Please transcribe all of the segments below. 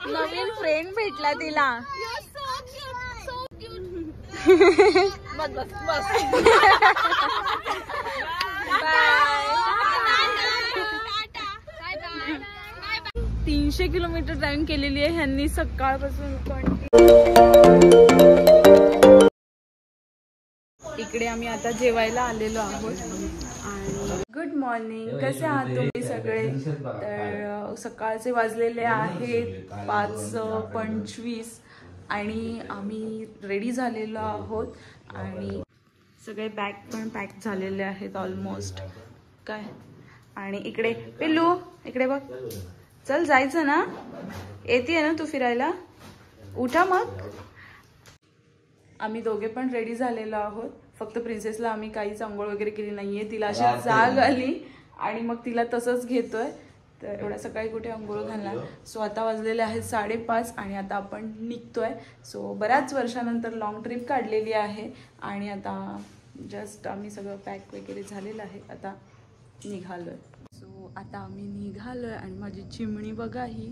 नवीन friend भेटला तिला. बस बस बस. 300 kilometre driving केलेली आहे ह्यांनी सकाळपासून. इकडे आम्ही आता जेवायला आलेलो आहोत. आणि गुड मॉर्निंग, कसे आहात तुम्ही सगळे? तर सकाळचे वाजलेले आहेत 5:25 आणि आम्ही रेडी झालेलो आहोत आणि सगळे बॅग पण पॅक झालेले आहेत ऑलमोस्ट. काय आणि इकडे पिल्लू, इकडे बघ. चल जायचं ना, येते ना तू फिरायला? उठा मग. आम्ही दोघे पण रेडी झालेलो आहोत. फक्त प्रिन्सेसला आम्ही काहीच आंघोळ वगैरे केली नाहीये. तिला अशी जाग आली आणि मग तिला तसंच घेतोय. तर एवढ्या सकाळी कुठे आंघोळ घालणार. सो आता वाजलेले आहेत 5:30 आणि आता आपण निघतोय. सो बऱ्याच वर्षानंतर लॉंग ट्रिप काढलेली आहे आणि आता जस्ट आम्ही सगळं पॅक वगैरे झालेलं आहे. आता निघालोय. सो आता आम्ही निघालोय आणि माझी चिमणी बघा ही.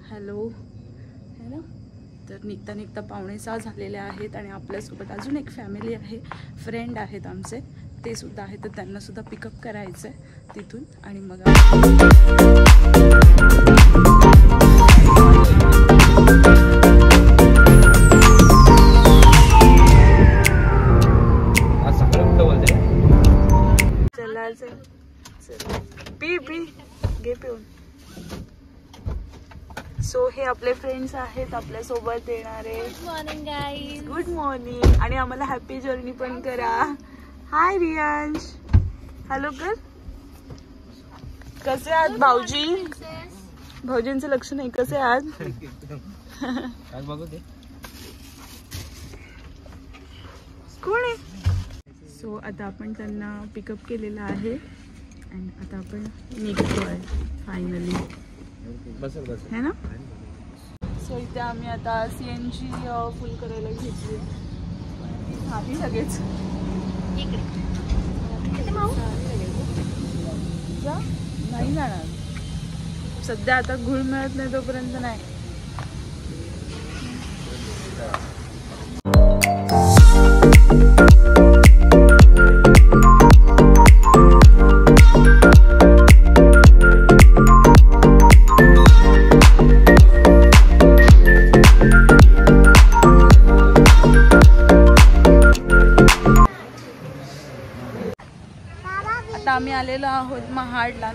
हॅलो है ना. तर निघता निघता 5:45 झालेले आहेत आणि आपल्यासोबत अजून एक फॅमिली आहे, फ्रेंड आहेत आमचे, ते सुद्धा आहेत. तर त्यांना सुद्धा पिकअप करायचं आहे तिथून आणि मग चला पी पी घे पिऊन. सो हे आपले फ्रेंड्स आहेत आपल्या सोबत येणारे. Good morning guys. Good morning आणि आम्हाला हॅपी जर्नी पण करा. हाय रियांश, हॅलो कर. कसे आहात भाऊजी? भाऊजींचं लक्ष नाही. कसे आहात? कोण आहे? सो आता आपण त्यांना पिकअप केलेलं आहे आणि आता आपण निघतोय फायनली, है ना. सो इथे आम्ही आता CNG फुल करायला घेतली आहे. लगेच नाही जाणार सध्या. आता घुळ मिळत नाही तोपर्यंत नाही. आम्ही आलेलो आहोत महाडला.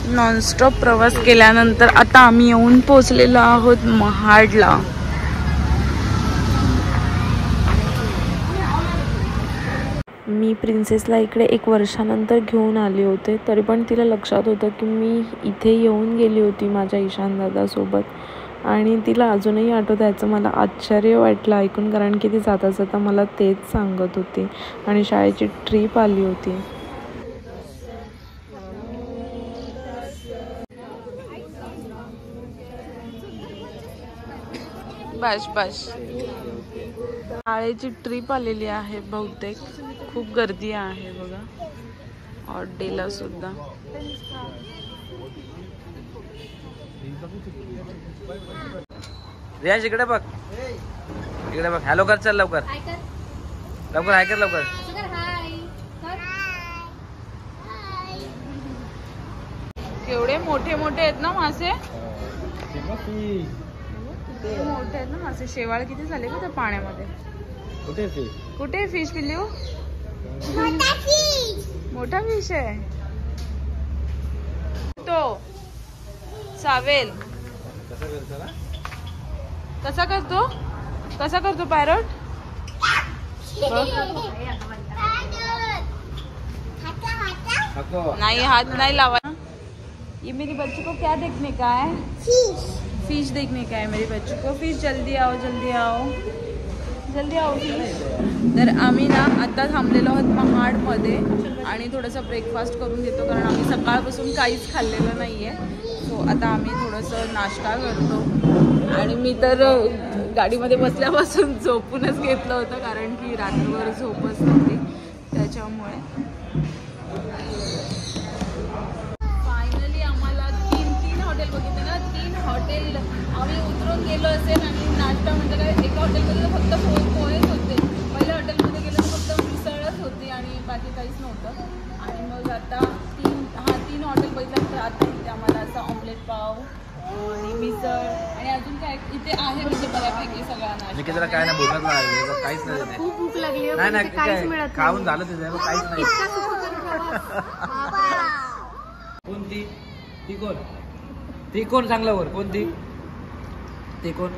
नॉनस्टॉप प्रवास केल्यानंतर आता आम्ही येऊन पोहोचलेलो आहोत महाडला. मी प्रिन्सेसला इकडे 1 वर्षानंतर घेऊन आले होते, तरी पण तिला लक्षात होतं की मी इथे येऊन गेली होती माझ्या ईशान दादासोबत आणि तिला अजूनही आठवतं. याचं मला आश्चर्य वाटलं ऐकून, कारण की ती जाता जाता मला तेच सांगत होती आणि शाळेची ट्रीप आली होती. बस बस. शाळेची ट्रिप आलेली आहे बहुतेक. खूप गर्दी आहे बघा ऑड डेला सुद्धा. रियाज इकडे बघ, इकडे बघ. हॅलो कर. चल लवकर लवकर हाय कर लवकर. केवढे मोठे मोठे आहेत ना मासे. मोठे आहेत ना मासे. शेवाळ किती झाले का त्या पाण्यामध्ये. कुठे फिश पिल्लू? मोठा फिश आहे तो. सावेल कसा करतो, कसा करतो पॅरट? नहीं हाथ नहीं लावा। ये मेरी बच्ची को क्या देखने का है? फिश देखने का है मेरी बच्ची को। फिश जल्दी आओ जल्दी आओ जल्दी आओ फिश। तर आम्ही ना आता थांबलेलो आहोत महाडमध्ये आणि थोडंसं ब्रेकफास्ट करून घेतो कारण आम्ही सकाळपासून काहीच खाल्लेलं नाही आहे। सो आता आम्ही थोडंसं नाश्ता करतो आणि मी तर गाडीमध्ये बसल्यापासून झोपूनच घेतलं होतं कारण की रात्रभर झोपच नव्हती फायनली आम्हाला तीन हॉटेल आम्ही उतरून गेलो असेल आणि नाश्ता म्हणजे काय एका हॉटेलमध्ये फक्त पोहेच होते. पहिल्या हॉटेलमध्ये गेलो तर फक्त मिसळच होती आणि बाकी काहीच नव्हतं. आणि मग आता तीन हॉटेल बघितलं. आता इथे आम्हाला असं ऑमलेट पाव आणि मिसळ आणि अजून काय इथे आहे म्हणजे बऱ्यापैकी सगळा नाश्ता. काय नाही भूकच लागली, काहीच नाही. खूप भूक लागली नाही काहीच मिळत खाऊन झालं तिथे काहीच नाही. कोणती ती कोण चांगलं वर कोणती ती कोण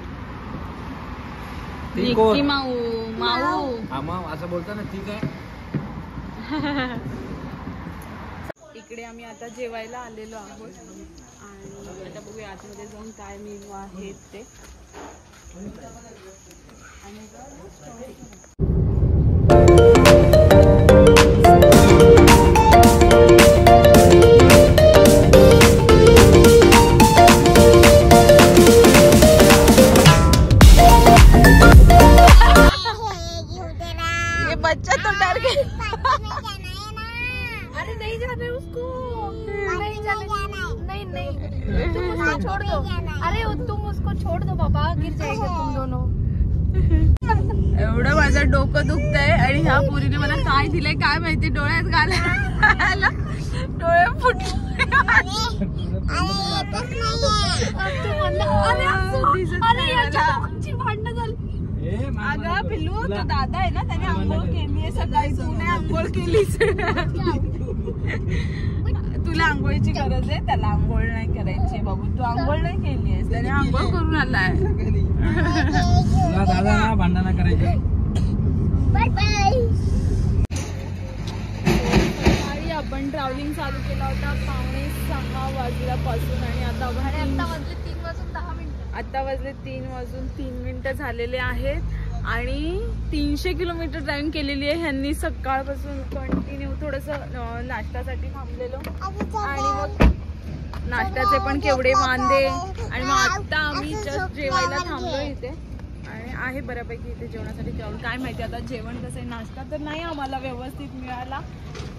माऊ हा मग असं बोलता ना ती काय. इकडे आम्ही आता जेवायला आलेलो आहोत आणि आता बघूया आतमध्ये जाऊन काय मेनू आहेत ते. ये बच्चा तो डर गया. अरे नहीं जाना है उसको, नहीं तुम उसको छोड़ दो. अरे तुम उसको छोड़ दो बाबा, गिर जाएगा तुम दोनों. एवढं माझं डोकं दुखतंय आणि ह्या पोरीने मला काय दिलंय काय माहिती. डोळ्यात घालायला डोळे फुटले. भांडणं झाली. अगं पिल्लू तो दादा आहे ना त्याने आंघोळ केली आहे सकाळी. तू नाही आंघोळ केलीस. तुला आंघोळीची गरज आहे त्याला आंघोळ नाही करायची बाबू. तू आंघोळ नाही केली आहेस त्याने आंघोळ करून आलाय. दादा भांडण करायचे. सकाळी आपण ट्रॅव्हलिंग चालू केला होता 5:45 वाजल्यापासून आणि आता वाजले 3 वाजून 10 मिनिटं. आता वाजले 3 वाजून 3 मिनिटं झालेले आहेत आणि 300 किलोमीटर ड्रायव्हिंग केलेली आहे ह्यांनी सकाळपासून कंटिन्यू. थोडंसं नाश्त्यासाठी थांबलेलो आणि मग नाश्त्याचे पण केवढे वांदे आणि मग आता आम्ही जस्ट जेवायला थांबलो इथे आणि आहे बऱ्यापैकी इथे जेवणासाठी जेवण. काय माहिती आता जेवण कसं आहे. नाश्ता तर नाही आम्हाला व्यवस्थित मिळाला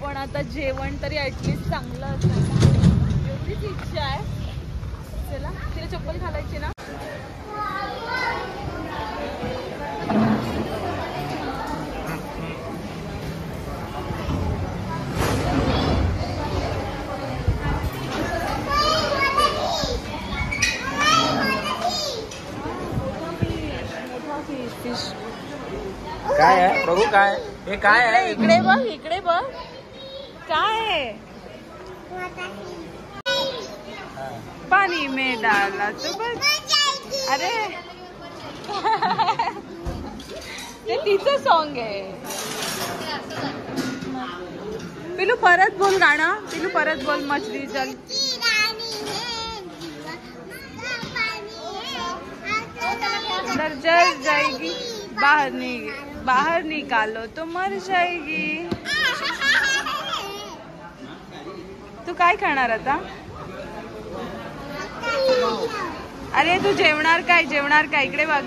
पण आता जेवण तरी ॲटलिस्ट चांगलं असायचं एवढीच इच्छा आहे. चला तिला चप्पल घालायची ना. काय आहे बघू काय हे काय आहे. इकडे बघ काय आहे. पाणी में डाला तो बस. अरे ते तिचं सॉन्ग आहे. पिलू परत बोल गाणं. पिलू परत बोल. मछली चल अंदर जल जाएगी बाहर निकालो तो मर जाएगी. तू काय खाणार आता. अरे तू जेवणार काय इकडे बघ.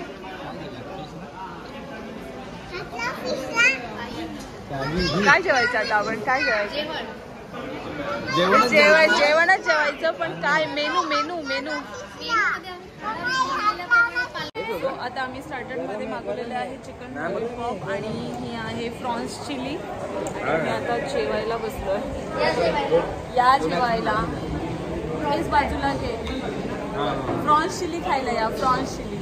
काय जेवायचं आता आपण. काय जेवायचं जेवणच जेवायचं पण काय मेनू. आता आम्ही स्टार्टरमध्ये मागवलेले आहे चिकन लॉलीपॉप आणि ही आहे प्रॉन्स चिली आणि मी आता जेवायला बसलोय. या जेवायला हेच बाजूला घे. प्रॉन्स चिली खायला या. प्रॉन्स चिली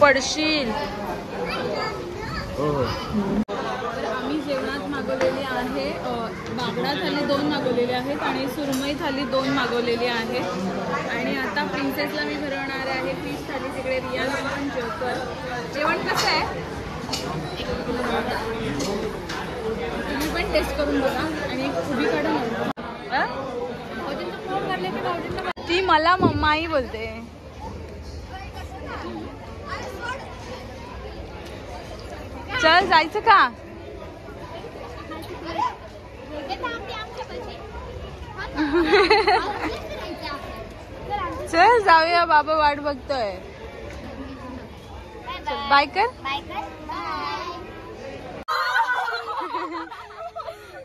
पडशील. आम्ही जेवणात मागवलेली आहे बांगडा थाली 2 मागवलेले आहेत आणि सुरमई थाली 2 मागवलेली आहे आणि आता प्रिन्सेसला मी भरवणार आहे फिश थाली. तिकडे रिया पण जेवकर. जेवण कसं आहे तुम्ही पण टेस्ट करून बघा आणि उभी काढून ती मला मम्माही बोलते. चल जायचं का. चल जाऊया बाबा वाट बघतोय. बाय कर.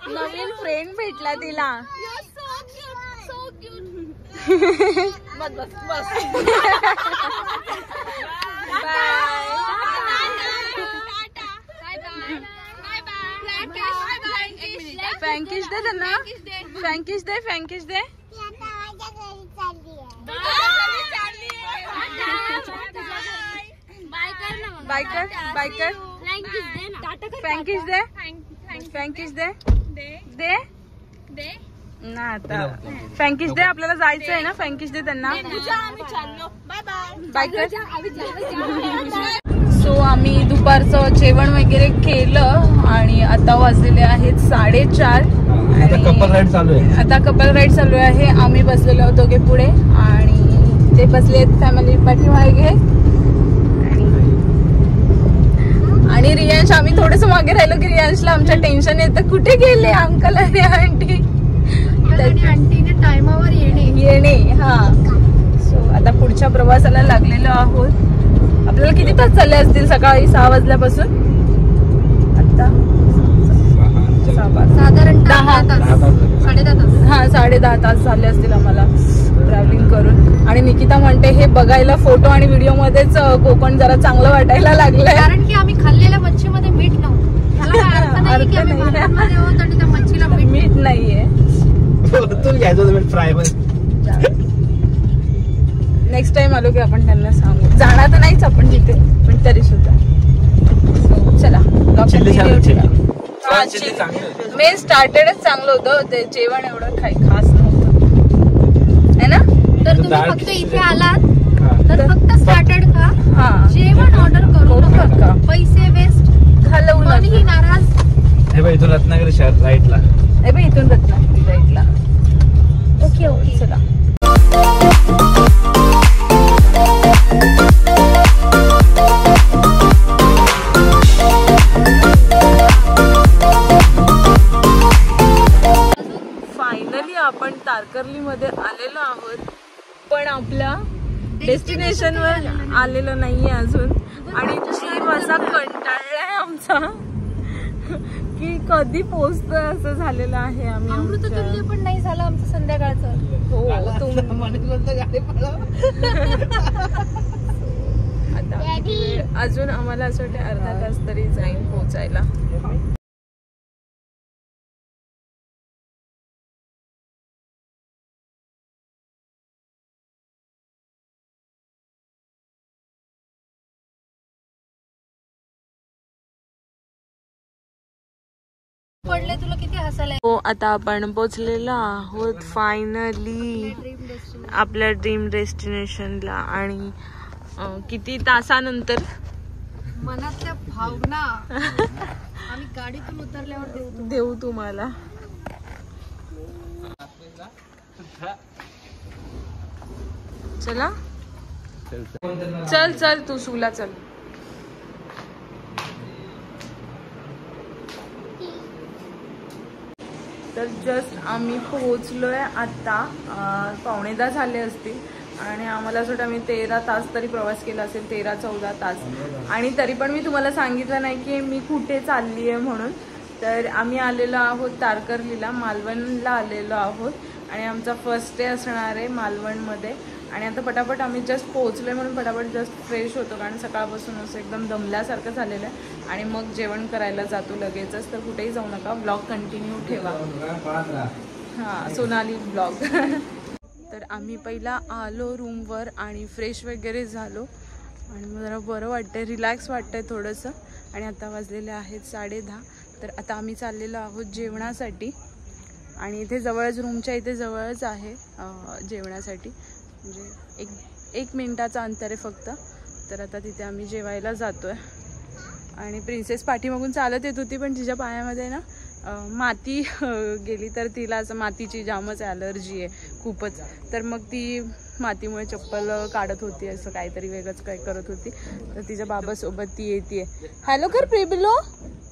नवीन फ्रेंड भेटला तिला. बस बस फ्रँकिश दे त्यांना, फ्रँकिश दे, फ्रँकिश दे. बाय कर, बाय कर. फ्रँकिश दे, फ्रँकिश दे, दे ना आता. फ्रँकिश दे, आपल्याला जायचं आहे ना. फ्रँकिश दे त्यांना. बाय कर. सो आम्ही दुपारचं जेवण वगैरे केलं आणि आता वाजलेले आहेत 4:30. आता कपल राईड चालू आहे. आता कपल राईड चालू आहे. आम्ही बसलेलो आहोत दोघे पुढे आणि ते बसले आहेत फॅमिली पाठीमागे. आणि रियांश, आम्ही थोडस मागे राहिलो की रियांशला आमच्या टेन्शन येतं, कुठे गेले अंकल आणि आंटी. आंटीने टायमावर येणे. हा. सो आता पुढच्या प्रवासाला लागलेलो आहोत. आपल्याला किती तास चालले असतील सकाळी 6 वाजल्यापासून? आता साधारण 10 तास, 10.5 तास. हा 10.5 तास झाले असतील आम्हाला ट्रॅव्हलिंग करून. आणि निकिता म्हणते हे बघायला फोटो आणि व्हिडिओ मध्येच कोकण जरा चांगलं वाटायला लागलंय, कारण की आम्ही खाल्लेल्या मच्छीमध्ये मीठ नव्हतं. ह्याला काय अर्थ नाही की आम्ही मालवणमध्ये आहोत आणि त्या मच्छीला मीठ नाहीये. नेक्स्ट टाइम आलो की आपण त्यांना सांगू. जाणार तर नाहीच आपण तिथे, पण तरी सुद्धा. चला मेन स्टार्टेडच चांगलं होतं. ते जेवण एवढं काही खास नव्हतं है ना. तर तुम्ही फक्त इथे आलात तर फक्त स्टार्टेड खा. हा, जेवण ऑर्डर करू नका. पैसे वेस्ट घालवू कोणीही नाराज. हे बाई इथून रत्नागिरी शहर राईटला. हे बाई इथून रत्नागिरी राईटला. Okay okay. चला. फायनली आपण तारकर्ली मध्ये आलेलो आहोत, पण आपल्या डेस्टिनेशन वर आलेलो नाहीये अजून. आणि जीव असा कंटाळलाय आमचा की कधी पोहोचतोय असं झालेलं आहे. आम्ही अमृततुल्य पण नाही झालं आमचं संध्याकाळचं. हो आता अजून आम्हाला असं वाटतं अर्धा तास तरी जाईल पोहोचायला. पडले तुला किती हसायला. हो आता आपण पोहोचलेलो आहोत फायनली आपल्या ड्रीम डेस्टिनेशनला. आणि किती तासानंतर मनातल्या भावना आम्ही गाडीतून उतरल्यावर देऊ तुम्हाला. चला चल चल तू सुला चल. तर जस्ट आम्ही पोहोचलोय आता. 9:15 झाले असतील आणि आम्हाला असं आम्ही 13 तास तरी प्रवास केला असेल, 13-14 तास. आणि तरी पण मी तुम्हाला सांगितलं नाही की मी कुठे चालली आहे म्हणून. तर आम्ही आलेलो आहोत तारकर्लीला, मालवणला आलेलो आहोत. आणि आमचा फर्स्ट डे असणार आहे मालवणमध्ये. आणि आता पटापट आम्ही जस्ट पोहोचलोय म्हणून पटापट जस्ट फ्रेश होतो, कारण सकाळपासून असं एकदम दमल्यासारखं झालेलं आहे. आणि मग जेवण करायला जातो लगेचच. तर कुठेही जाऊ नका, ब्लॉग कंटिन्यू ठेवा. हां, सोनाली ब्लॉग. तर आम्ही पहिला आलो रूमवर आणि फ्रेश वगैरे झालो आणि मग जरा बरं वाटतंय, रिलॅक्स वाटतंय थोडंसं. आणि आता वाजलेले आहेत 10:30. तर आता आम्ही चाललेलो आहोत जेवणासाठी. आणि इथे जवळच, रूमच्या इथे जवळच आहे जेवणासाठी, म्हणजे एक मिनिटाचं अंतर आहे फक्त. तर आता तिथे आम्ही जेवायला जातोय. आणि प्रिन्सेस पाठीमागून चालत येत होती, पण तिच्या पायामध्ये ना माती गेली. तर तिला असं मातीची जामच ॲलर्जी आहे खूपच. तर मग ती मातीमुळे चप्पल काढत होती, असं काहीतरी वेगळंच काय करत होती. तर तिच्या बाबासोबत ती येते. हॅलो कर पिल्लू,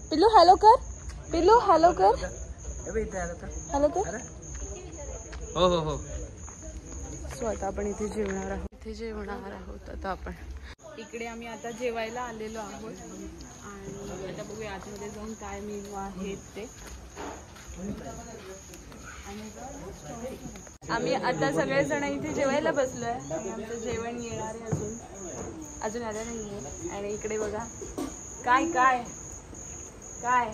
पिल्लू हॅलो कर, पिल्लू हॅलो कर, हॅलो कर. हो हो हो. सो आता आपण इथे जेवणार आहोत. आता आपण इकडे आम्ही आता जेवायला आलेलो आहोत. आणि आता बघूया आतमध्ये जाऊन काय मेनू आहेत ते. आम्ही आता सगळेजण इथे जेवायला बसलोय आणि आमचं जेवण येणार आहे अजून आलं नाहीये. आणि इकडे बघा काय काय काय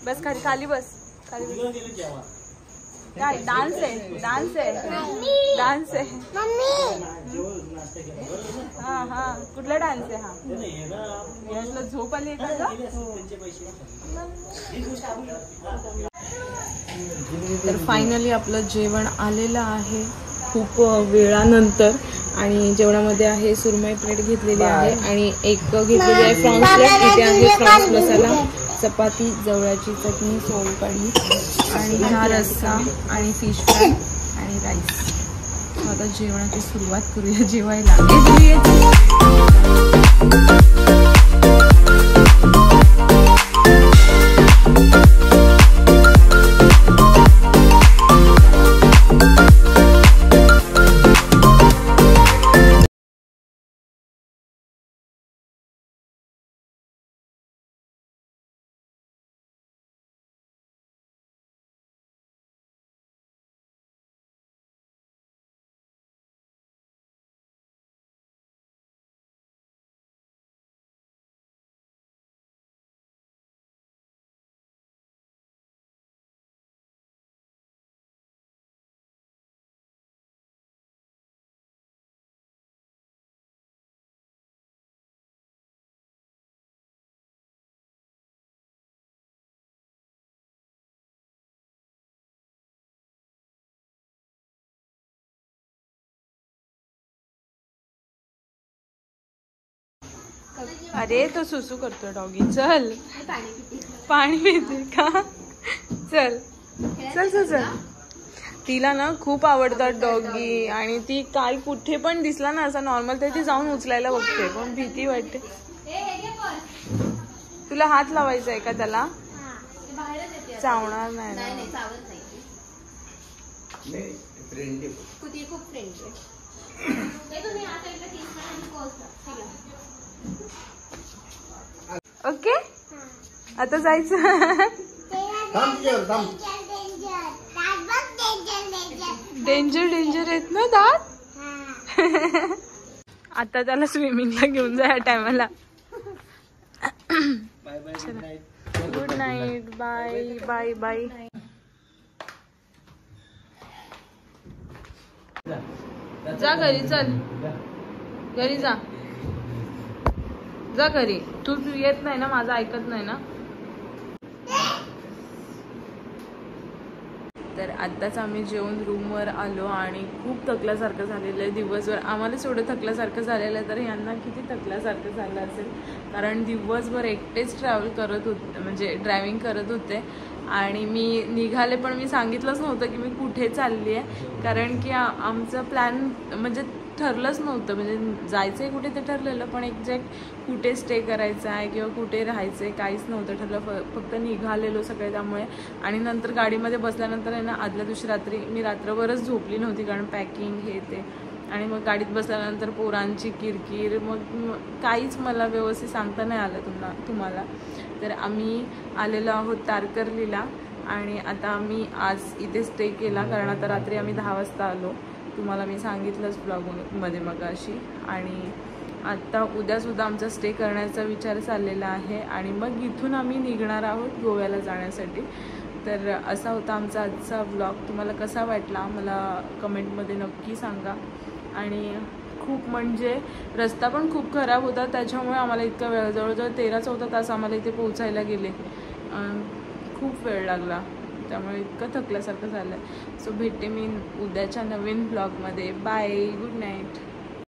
बस खाली खाली बस खाली बस. काय डान्स आहे डान्स आहे डान्स आहे. हा हा कुठला डान्स आहे हा यातला झोप आली का? तर फायनली आपलं जेवण आलेलं आहे खूप वेळानंतर. आणि जेवणामध्ये आहे सुरमई प्लेट घेतलेली आहे आणि एक घेतलेली आहे प्रॉन्स प्लेट. इथे आहे प्रॉन्स मसाला, चपाती, जवळाची चटणी, सोलकढी आणि हा रस्सा आणि फिश फ्राय आणि राईस. आता जेवणाची सुरुवात करूया जेवायला. अरे तो सुसू करतो डॉगी. चल पाणी पिते का? चल चल चल चल. तिला ना खूप आवडतात डॉगी आणि ती काय कुठे पण दिसला ना असं नॉर्मल तर ती जाऊन उचलायला बघते पण भीती वाटते. तुला हात लावायचा आहे का त्याला? चावणार नाही ना. ओके आता जायचं. डेंजर डेंजर आहेत ना दात. आता त्याला स्विमिंगला घेऊन जा या टायमाला. Good night. Bye bye bye. जा घरी. चल घरी जा जा घरी. तू येत नाही ना माझं ऐकत नाही ना. तर आत्ताच आम्ही जेवून रूमवर आलो आणि खूप थकल्यासारखं झालेलं आहे. दिवसभर आम्हालाच एवढं थकल्यासारखं झालेलं आहे तर यांना किती थकल्यासारखं झालं असेल कारण दिवसभर एकटेच ट्रॅव्हल करत होते म्हणजे ड्रायव्हिंग करत होते. आणि मी निघाले पण मी सांगितलंच नव्हतं की मी कुठे चालली आहे कारण की आमचं प्लॅन म्हणजे ठरलंच नव्हतं. म्हणजे जायचं आहे कुठे ते ठरलेलं पण एक्झॅक्ट कुठे स्टे करायचं आहे किंवा कुठे राहायचं आहे काहीच नव्हतं ठरलं. फक्त निघालेलो सगळे त्यामुळे. आणि नंतर गाडीमध्ये बसल्यानंतर आहे ना आदल्या दिवशी रात्री मी रात्रभरच झोपली नव्हती कारण पॅकिंग हे ते. आणि मग गाडीत बसल्यानंतर पोरांची किरकिर मग काहीच मला व्यवस्थित सांगता नाही आलं तुम्हाला. तर आम्ही आलेलो आहोत तारकर्लीला आणि आता आम्ही आज इथे स्टे केला कारण आता रात्री आम्ही 10 वाजता आलो. तुम्हाला मी सांगितलंच ब्लॉगमध्ये मगाशी. आणि आत्ता उद्यासुद्धा आमचा स्टे करण्याचा विचार चाललेला आहे आणि मग इथून आम्ही निघणार आहोत गोव्याला जाण्यासाठी. तर असा होता आमचा आजचा ब्लॉग. तुम्हाला कसा वाटला मला कमेंटमध्ये नक्की सांगा. आणि खूप म्हणजे रस्ता पण खूप खराब होता त्याच्यामुळे आम्हाला इतका वेळ जवळजवळ 13-14 तास आम्हाला इथे पोहोचायला गेले. खूप वेळ लागला त्यामुळे इतकं थकल्यासारखं झालं आहे. सो भेटते मी उद्याच्या नवीन ब्लॉगमध्ये. बाय. Good night.